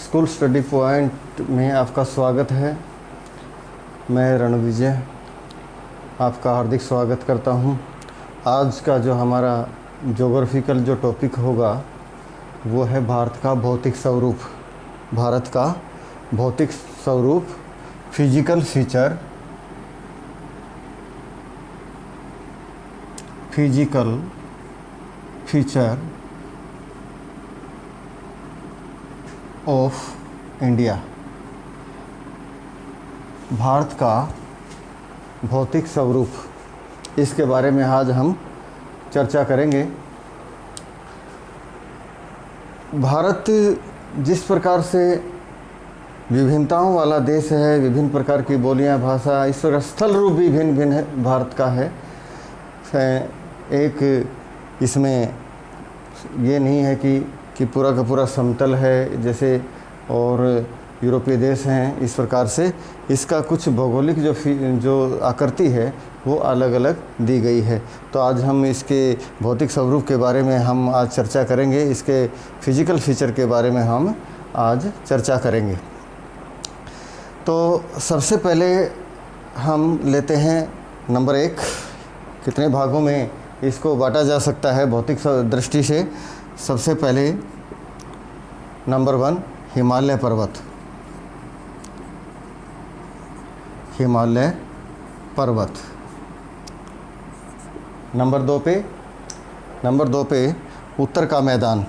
School study point में आपका स्वागत है। मैं रणविजय आपका हार्दिक स्वागत करता हूं। आज का जो हमारा ज्योग्राफिकल जो टॉपिक होगा वो है भारत का भौतिक स्वरूप। भारत का भौतिक स्वरूप, physical feature, of India. Bharat का भौतिक स्वरूप, इसके बारे में आज हम चर्चा करेंगे। भारत जिस प्रकार से विभिन्नताओं वाला देश है, विभिन्न प्रकार की बोलियां, भाषा, इस प्रकार स्थल रूप भी भिन्न भिन्न है भारत का है। एक इसमें ये नहीं है कि पूरा का पूरा समतल है जैसे और यूरोपीय देश हैं, इस प्रकार से इसका कुछ भौगोलिक जो आकृति है वो अलग अलग दी गई है। तो आज हम इसके भौतिक स्वरूप के बारे में हम आज चर्चा करेंगे। इसके फिजिकल फीचर के बारे में हम आज चर्चा करेंगे। तो सबसे पहले हम लेते हैं नंबर 1, कितने भागों में इसको बांटा जा सकता है भौतिक दृष्टि से। सबसे पहले नंबर 1, हिमालय पर्वत। हिमालय पर्वत। नंबर 2 पे उत्तर का मैदान।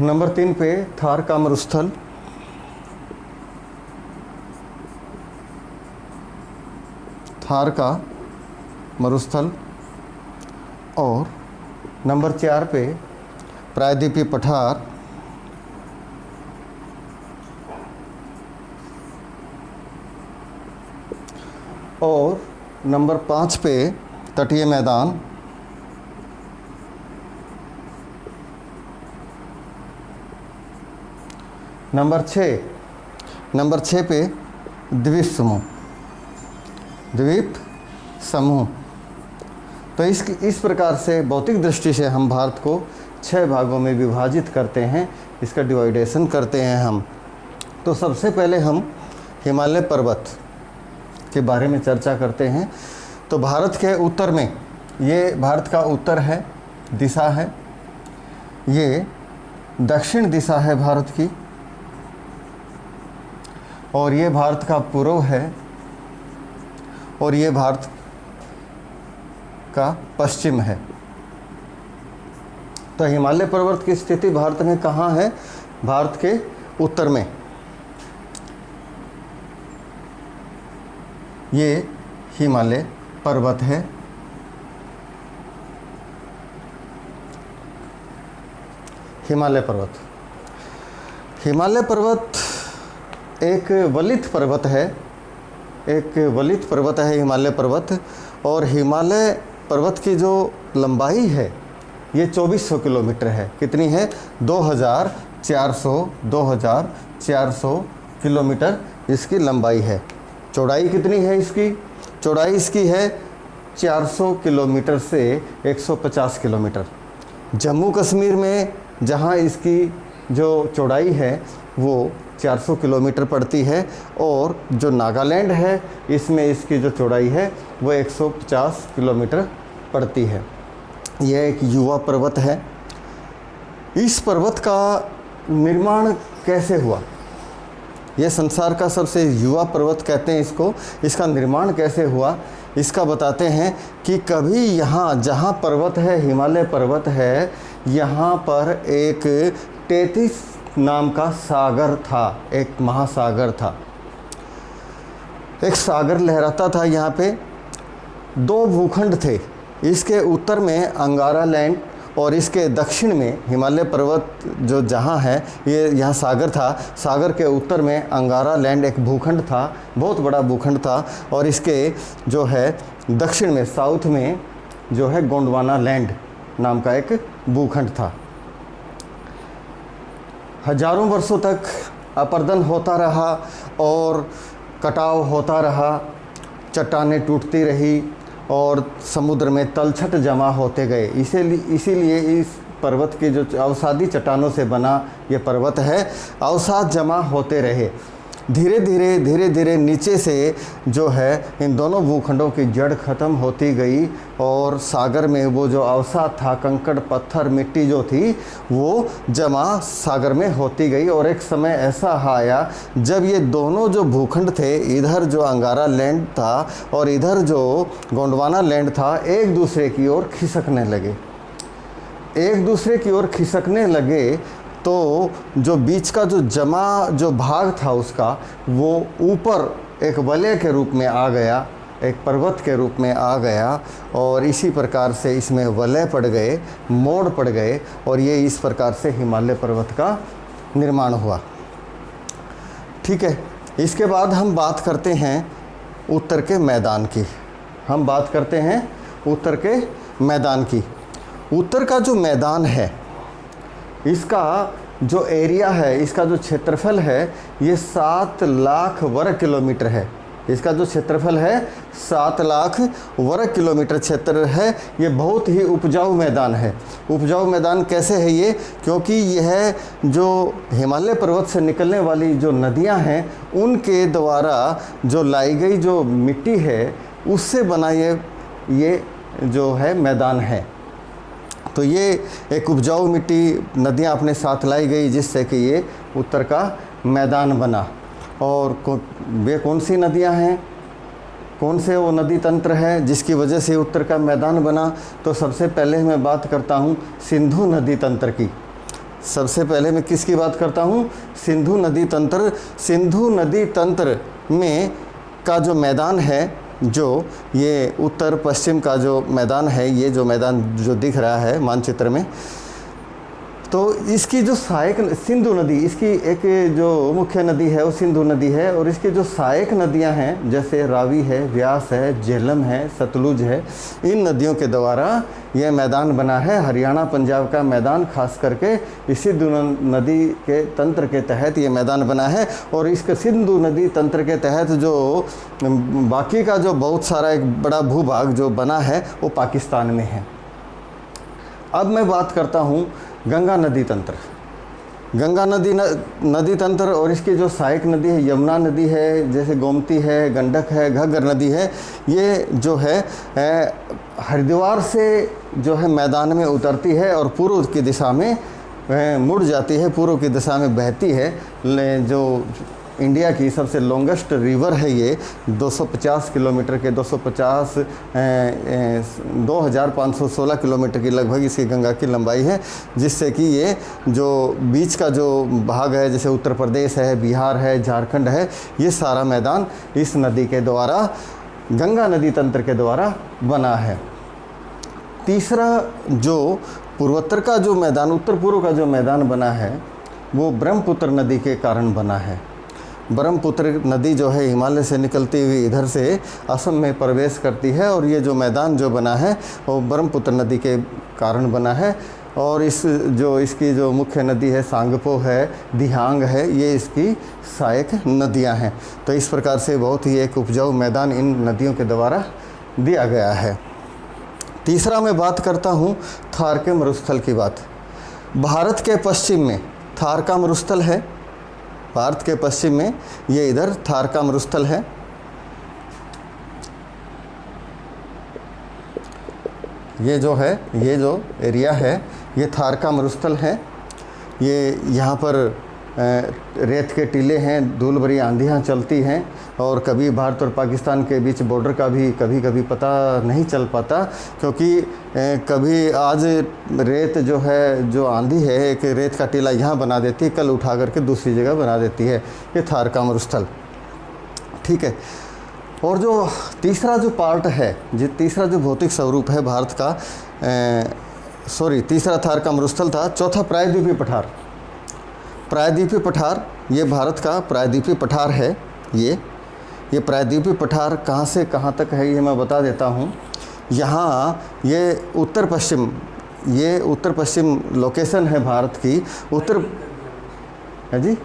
नंबर 3 पे थार का मरुस्थल। थार का मरुस्थल। और नंबर 4 पे प्रायद्वीपीय पठार। और नंबर 5 पे तटीय मैदान। नंबर 6 पे द्वीप समूह। तो इस प्रकार से भौतिक दृष्टि से हम भारत को 6 भागों में विभाजित करते हैं, इसका डिवाइडेशन करते हैं हम। तो सबसे पहले हम हिमालय पर्वत के बारे में चर्चा करते हैं। तो भारत के उत्तर में, ये भारत का उत्तर है, दिशा है, ये दक्षिण दिशा है भारत की, और ये भारत का पूर्व है, और ये भारत का पश्चिम है। तो हिमालय पर्वत की स्थिति भारत में कहाँ है? भारत के उत्तर में। ये हिमालय पर्वत है। हिमालय पर्वत एक वलित पर्वत है। हिमालय पर्वत। और हिमालय पर्वत की जो लंबाई है ये 2400 किलोमीटर है। कितनी है? 2400 किलोमीटर इसकी लंबाई है। चौड़ाई कितनी है इसकी? चौड़ाई इसकी है 400 किलोमीटर से 150 किलोमीटर। जम्मू कश्मीर में जहाँ इसकी जो चौड़ाई है वो 400 किलोमीटर पड़ती है, और जो नागालैंड है इसमें इसकी जो चौड़ाई है वो 150 किलोमीटर पड़ती है। यह एक युवा पर्वत है। इस पर्वत का निर्माण कैसे हुआ? यह संसार का सबसे युवा पर्वत कहते हैं इसको। इसका निर्माण कैसे हुआ इसका बताते हैं कि कभी यहाँ जहाँ पर्वत है, हिमालय पर्वत है, यहाँ पर एक टेथिस नाम का सागर था, एक महासागर था। एक सागर लहराता था। यहाँ पे 2 भूखंड थे। इसके उत्तर में अंगारा लैंड और इसके दक्षिण में हिमालय पर्वत जो जहाँ है, ये यहाँ सागर था। सागर के उत्तर में अंगारा लैंड एक भूखंड था, बहुत बड़ा भूखंड था। और इसके जो है दक्षिण में, साउथ में जो है गोंडवाना लैंड नाम का एक भूखंड था। हजारों वर्षों तक अपर्दन होता रहा और कटाव होता रहा, चट्टानें टूटती रही और समुद्र में तलछट जमा होते गए। इसीलिए इस पर्वत की जो अवसादी चट्टानों से बना ये पर्वत है, अवसाद जमा होते रहे। धीरे धीरे नीचे से जो है इन दोनों भूखंडों की जड़ ख़त्म होती गई और सागर में वो जो अवसाद था, कंकड़ पत्थर मिट्टी जो थी वो जमा सागर में होती गई। और एक समय ऐसा आया जब ये दोनों जो भूखंड थे, इधर जो अंगारा लैंड था और इधर जो गोंडवाना लैंड था, एक दूसरे की ओर खिसकने लगे। एक दूसरे की ओर खिसकने लगे तो जो बीच का जो भाग था उसका, वो ऊपर एक वलय के रूप में आ गया, एक पर्वत के रूप में आ गया और इसी प्रकार से इसमें वलय पड़ गए, मोड़ पड़ गए और ये इस प्रकार से हिमालय पर्वत का निर्माण हुआ। ठीक है, इसके बाद हम बात करते हैं उत्तर के मैदान की। हम बात करते हैं उत्तर के मैदान की। उत्तर का जो मैदान है, इसका जो एरिया है, इसका जो क्षेत्रफल है, ये 7 लाख वर्ग किलोमीटर है। इसका जो क्षेत्रफल है 7 लाख वर्ग किलोमीटर क्षेत्र है। ये बहुत ही उपजाऊ मैदान है। उपजाऊ मैदान कैसे है ये? क्योंकि यह जो हिमालय पर्वत से निकलने वाली जो नदियां हैं, उनके द्वारा जो लाई गई जो मिट्टी है, उससे बना ये जो है मैदान है। तो ये एक उपजाऊ मिट्टी नदियाँ अपने साथ लाई गई, जिससे कि ये उत्तर का मैदान बना। और वे कौन सी नदियाँ हैं, कौन से वो नदी तंत्र है जिसकी वजह से उत्तर का मैदान बना? तो सबसे पहले मैं बात करता हूँ सिंधु नदी तंत्र की। सबसे पहले मैं किसकी बात करता हूँ? सिंधु नदी तंत्र। सिंधु नदी तंत्र में का जो मैदान है, जो ये उत्तर पश्चिम का जो मैदान है, ये जो मैदान जो दिख रहा है मानचित्र में, तो इसकी जो सहायक सिंधु नदी, इसकी एक जो मुख्य नदी है वो सिंधु नदी है। और इसकी जो सहायक नदियां हैं, जैसे रावी है, व्यास है, झेलम है, सतलुज है, इन नदियों के द्वारा यह मैदान बना है। हरियाणा पंजाब का मैदान खास करके इस सिंधु नदी के तंत्र के तहत ये मैदान बना है। और इसके सिंधु नदी तंत्र के तहत जो बाकी का जो बहुत सारा एक बड़ा भूभाग जो बना है वो पाकिस्तान में है। अब मैं बात करता हूँ गंगा नदी तंत्र। गंगा नदी तंत्र और इसकी जो सहायक नदी है, यमुना नदी है, जैसे गोमती है, गंडक है, घग्गर नदी है, ये जो है हरिद्वार से जो है मैदान में उतरती है और पूर्व की दिशा में मुड़ जाती है, पूर्व की दिशा में बहती है। जो इंडिया की सबसे लॉन्गेस्ट रिवर है ये, 250 किलोमीटर के 2516 किलोमीटर की लगभग इसकी गंगा की लंबाई है। जिससे कि ये जो बीच का जो भाग है, जैसे उत्तर प्रदेश है, बिहार है, झारखंड है, ये सारा मैदान इस नदी के द्वारा, गंगा नदी तंत्र के द्वारा बना है। तीसरा जो पूर्वोत्तर का जो मैदान, उत्तर पूर्व का जो मैदान बना है, वो ब्रह्मपुत्र नदी के कारण बना है। ब्रह्मपुत्र नदी जो है हिमालय से निकलती हुई इधर से असम में प्रवेश करती है और ये जो मैदान जो बना है वो ब्रह्मपुत्र नदी के कारण बना है। और इसकी जो मुख्य नदी है सांगपो है, दिहांग है, ये इसकी सहायक नदियां हैं। तो इस प्रकार से बहुत ही एक उपजाऊ मैदान इन नदियों के द्वारा दिया गया है। तीसरा मैं बात करता हूँ थार के मरुस्थल की बात। भारत के पश्चिम में थार का मरुस्थल है। भारत के पश्चिम में ये इधर थार का मरुस्थल है। ये जो है, ये जो एरिया है, ये थार का मरुस्थल है। ये यहाँ पर रेत के टीले हैं, धूल भरी आंधियाँ चलती हैं और कभी भारत और पाकिस्तान के बीच बॉर्डर का भी कभी कभी पता नहीं चल पाता, क्योंकि कभी आज रेत जो है, जो आंधी है, एक रेत का टीला यहाँ बना देती है, कल उठा करके दूसरी जगह बना देती है। ये थार का मरुस्थल, ठीक है। और जो तीसरा जो पार्ट है, जो तीसरा जो भौतिक स्वरूप है भारत का, तीसरा थार का मरुस्थल था। चौथा प्रायद्वीपीय पठार। प्रायद्वीपीय पठार, ये भारत का प्रायद्वीपीय पठार है। ये प्रायद्वीपीय पठार कहाँ से कहाँ तक है ये मैं बता देता हूँ। यहाँ ये उत्तर पश्चिम लोकेशन है भारत की। उत्तर है जी,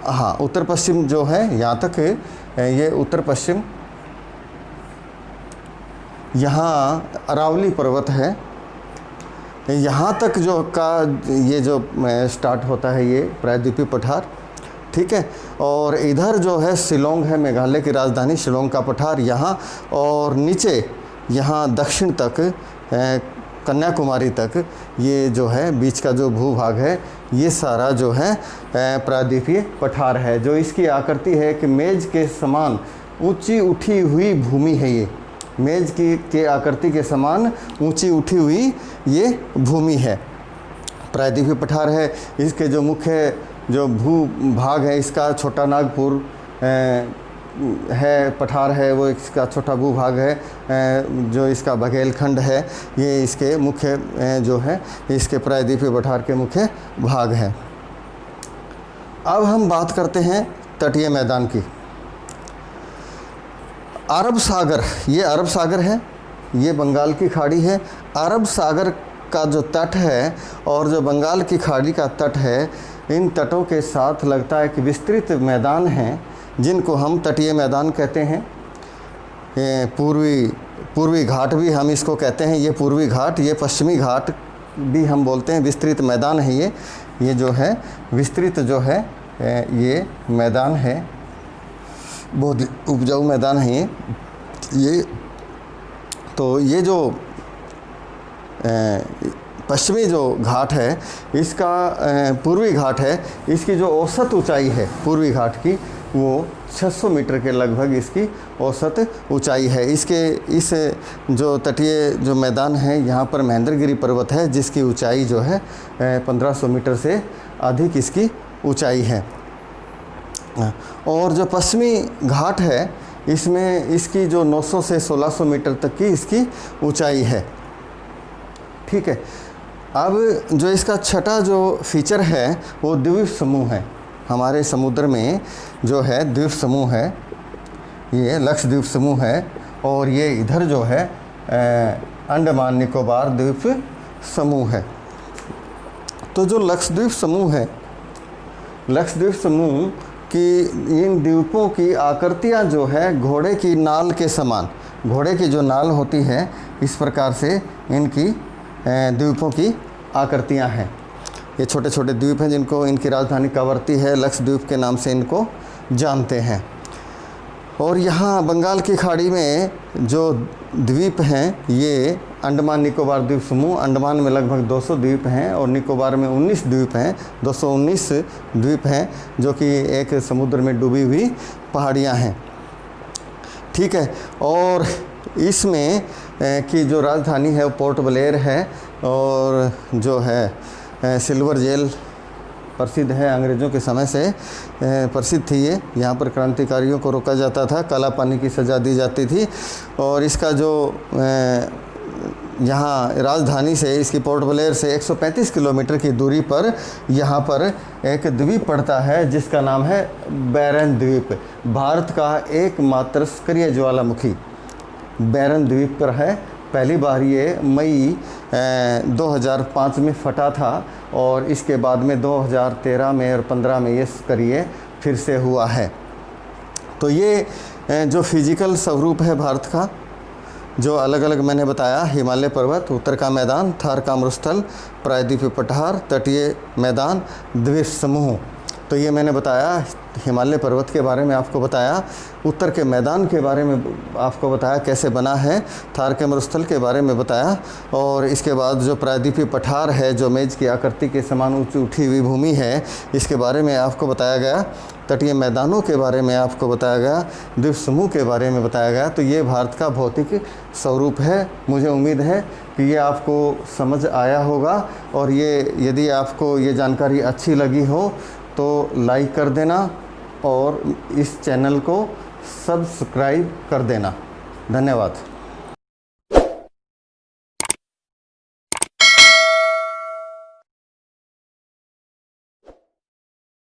हाँ, उत्तर पश्चिम जो है यहाँ तक है, ये उत्तर पश्चिम यहाँ अरावली पर्वत है, यहाँ तक जो का ये जो स्टार्ट होता है ये प्रायद्वीपीय पठार, ठीक है। और इधर जो है शिलोंग है, मेघालय की राजधानी शिलोंग का पठार यहाँ, और नीचे यहाँ दक्षिण तक कन्याकुमारी तक ये जो है बीच का जो भूभाग है ये सारा जो है प्रायद्वीपीय पठार है। जो इसकी आकृति है कि मेज के समान ऊंची उठी हुई भूमि है, ये मेज की के आकृति के समान ऊंची उठी हुई ये भूमि है, प्रायद्वीपीय पठार है। इसके जो मुख्य जो भूभाग है इसका छोटा नागपुर है पठार है, वो इसका छोटा भूभाग है। जो इसका बघेलखंड है ये इसके मुख्य जो है इसके प्रायद्वीपीय पठार के मुख्य भाग हैं। अब हम बात करते हैं तटीय मैदान की। अरब सागर, ये अरब सागर है, ये बंगाल की खाड़ी है। अरब सागर का जो तट है और जो बंगाल की खाड़ी का तट है, इन तटों के साथ लगता है कि विस्तृत मैदान हैं जिनको हम तटीय मैदान कहते हैं। पूर्वी घाट भी हम इसको कहते हैं, ये पूर्वी घाट, ये पश्चिमी घाट भी हम बोलते हैं। विस्तृत मैदान है ये जो है विस्तृत जो है ये मैदान है, बहुत उपजाऊ मैदान है ये। तो ये जो पश्चिमी जो घाट है इसका पूर्वी घाट है, इसकी जो औसत ऊंचाई है पूर्वी घाट की वो 600 मीटर के लगभग इसकी औसत ऊंचाई है। इस जो तटीय जो मैदान है यहाँ पर महेंद्रगिरी पर्वत है जिसकी ऊंचाई जो है 1500 मीटर से अधिक इसकी ऊंचाई है। और जो पश्चिमी घाट है इसमें इसकी जो 900 से 1600 मीटर तक की इसकी ऊंचाई है, ठीक है। अब जो इसका छठा जो फीचर है वो द्वीप समूह है। हमारे समुद्र में जो है द्वीप समूह है, ये लक्षद्वीप समूह है, और ये इधर जो है अंडमान निकोबार द्वीप समूह है। तो जो लक्षद्वीप समूह है, लक्षद्वीप समूह की इन द्वीपों की आकृतियाँ जो है घोड़े की नाल के समान, घोड़े की जो नाल होती है इस प्रकार से इनकी द्वीपों की आकृतियाँ हैं। ये छोटे छोटे द्वीप हैं जिनको इनकी राजधानी कावरती है, लक्षद्वीप के नाम से इनको जानते हैं। और यहाँ बंगाल की खाड़ी में जो द्वीप हैं ये अंडमान निकोबार द्वीप समूह, अंडमान में लगभग 200 द्वीप हैं और निकोबार में 19 द्वीप हैं, 219 द्वीप हैं जो कि एक समुद्र में डूबी हुई पहाड़ियाँ हैं, ठीक है। और इसमें की जो राजधानी है वो पोर्ट ब्लेयर है, और जो है सिल्वर जेल प्रसिद्ध है, अंग्रेज़ों के समय से प्रसिद्ध थी ये। यहाँ पर क्रांतिकारियों को रोका जाता था, काला पानी की सज़ा दी जाती थी। और इसका जो यहाँ राजधानी से इसकी पोर्ट ब्लेयर से 135 किलोमीटर की दूरी पर यहाँ पर एक द्वीप पड़ता है जिसका नाम है बैरन द्वीप। भारत का एकमात्र सक्रिय ज्वालामुखी बैरन द्वीप पर है। पहली बार ये मई 2005 में फटा था और इसके बाद में 2013 में और 15 में ये सक्रिय फिर से हुआ है। तो ये जो फिजिकल स्वरूप है भारत का, जो अलग अलग मैंने बताया, हिमालय पर्वत, उत्तर का मैदान, थार का मरुस्थल, प्रायद्वीपीय पठार, तटीय मैदान, द्वीप समूह। तो ये मैंने बताया हिमालय पर्वत के बारे में आपको बताया, उत्तर के मैदान के बारे में आपको बताया कैसे बना है, थार के मरुस्थल के बारे में बताया, और इसके बाद जो प्रायद्वीपीय पठार है जो मेज की आकृति के समान ऊँची उठी हुई भूमि है इसके बारे में आपको बताया गया, तटीय मैदानों के बारे में आपको बताया गया, द्वीप समूह के बारे में बताया गया। तो ये भारत का भौतिक स्वरूप है। मुझे उम्मीद है कि ये आपको समझ आया होगा, और ये यदि आपको ये जानकारी अच्छी लगी हो तो लाइक कर देना और इस चैनल को सब्सक्राइब कर देना। धन्यवाद।